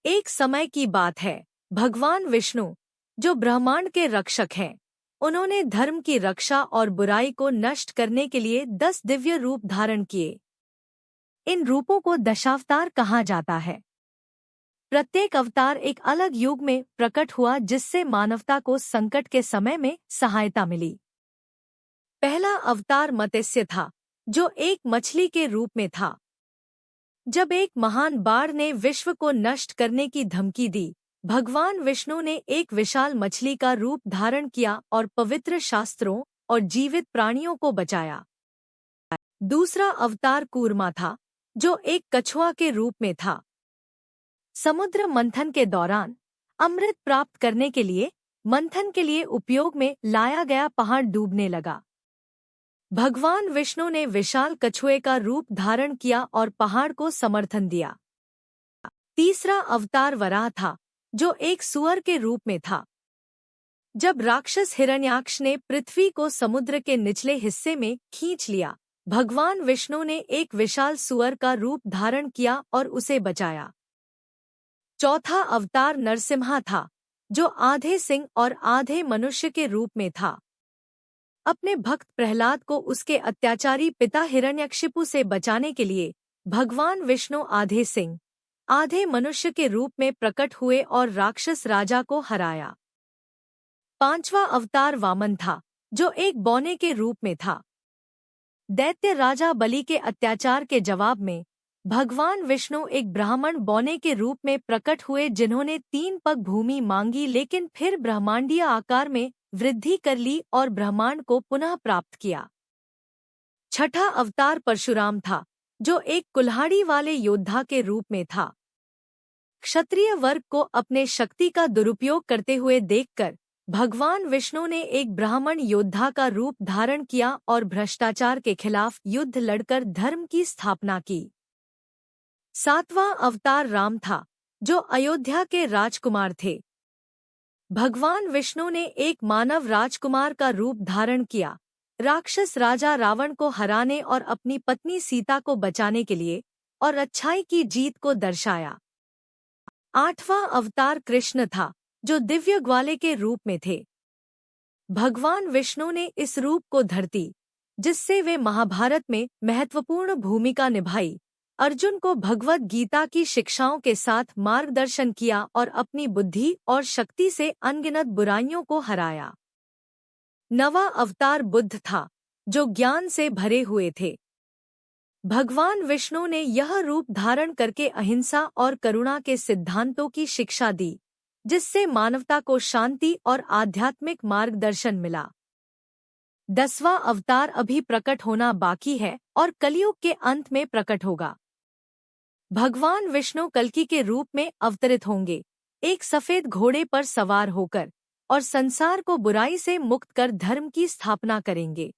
एक समय की बात है, भगवान विष्णु, जो ब्रह्मांड के रक्षक हैं, उन्होंने धर्म की रक्षा और बुराई को नष्ट करने के लिए 10 दिव्य रूप धारण किए। इन रूपों को दशावतार कहा जाता है। प्रत्येक अवतार एक अलग युग में प्रकट हुआ, जिससे मानवता को संकट के समय में सहायता मिली। पहला अवतार मत्स्य था, जो एक मछली के रूप में था। जब एक महान बाढ़ ने विश्व को नष्ट करने की धमकी दी, भगवान विष्णु ने एक विशाल मछली का रूप धारण किया और पवित्र शास्त्रों और जीवित प्राणियों को बचाया। दूसरा अवतार कूर्मा था, जो एक कछुआ के रूप में था। समुद्र मंथन के दौरान अमृत प्राप्त करने के लिए मंथन के लिए उपयोग में लाया गया पहाड़ डूबने लगा। भगवान विष्णु ने विशाल कछुए का रूप धारण किया और पहाड़ को समर्थन दिया। तीसरा अवतार वराह था, जो एक सुअर के रूप में था। जब राक्षस हिरण्याक्ष ने पृथ्वी को समुद्र के निचले हिस्से में खींच लिया, भगवान विष्णु ने एक विशाल सुअर का रूप धारण किया और उसे बचाया। चौथा अवतार नरसिम्हा था, जो आधे सिंह और आधे मनुष्य के रूप में था। अपने भक्त प्रहलाद को उसके अत्याचारी पिता हिरण्यकशिपु से बचाने के लिए भगवान विष्णु आधे सिंह आधे मनुष्य के रूप में प्रकट हुए और राक्षस राजा को हराया। पांचवा अवतार वामन था, जो एक बौने के रूप में था। दैत्य राजा बलि के अत्याचार के जवाब में भगवान विष्णु एक ब्राह्मण बौने के रूप में प्रकट हुए, जिन्होंने 3 पग भूमि मांगी, लेकिन फिर ब्रह्मांडीय आकार में वृद्धि कर ली और ब्रह्मांड को पुनः प्राप्त किया। छठा अवतार परशुराम था, जो एक कुल्हाड़ी वाले योद्धा के रूप में था। क्षत्रिय वर्ग को अपने शक्ति का दुरुपयोग करते हुए देखकर भगवान विष्णु ने एक ब्राह्मण योद्धा का रूप धारण किया और भ्रष्टाचार के खिलाफ युद्ध लड़कर धर्म की स्थापना की। सातवां अवतार राम था, जो अयोध्या के राजकुमार थे। भगवान विष्णु ने एक मानव राजकुमार का रूप धारण किया, राक्षस राजा रावण को हराने और अपनी पत्नी सीता को बचाने के लिए, और अच्छाई की जीत को दर्शाया। आठवां अवतार कृष्ण था, जो दिव्य ग्वाले के रूप में थे। भगवान विष्णु ने इस रूप को धरती, जिससे वे महाभारत में महत्वपूर्ण भूमिका निभाई, अर्जुन को भगवद गीता की शिक्षाओं के साथ मार्गदर्शन किया और अपनी बुद्धि और शक्ति से अनगिनत बुराइयों को हराया। नवा अवतार बुद्ध था, जो ज्ञान से भरे हुए थे। भगवान विष्णु ने यह रूप धारण करके अहिंसा और करुणा के सिद्धांतों की शिक्षा दी, जिससे मानवता को शांति और आध्यात्मिक मार्गदर्शन मिला। 10वां अवतार अभी प्रकट होना बाकी है और कलयुग के अंत में प्रकट होगा। भगवान विष्णु कल्कि के रूप में अवतरित होंगे, एक सफेद घोड़े पर सवार होकर, और संसार को बुराई से मुक्त कर धर्म की स्थापना करेंगे।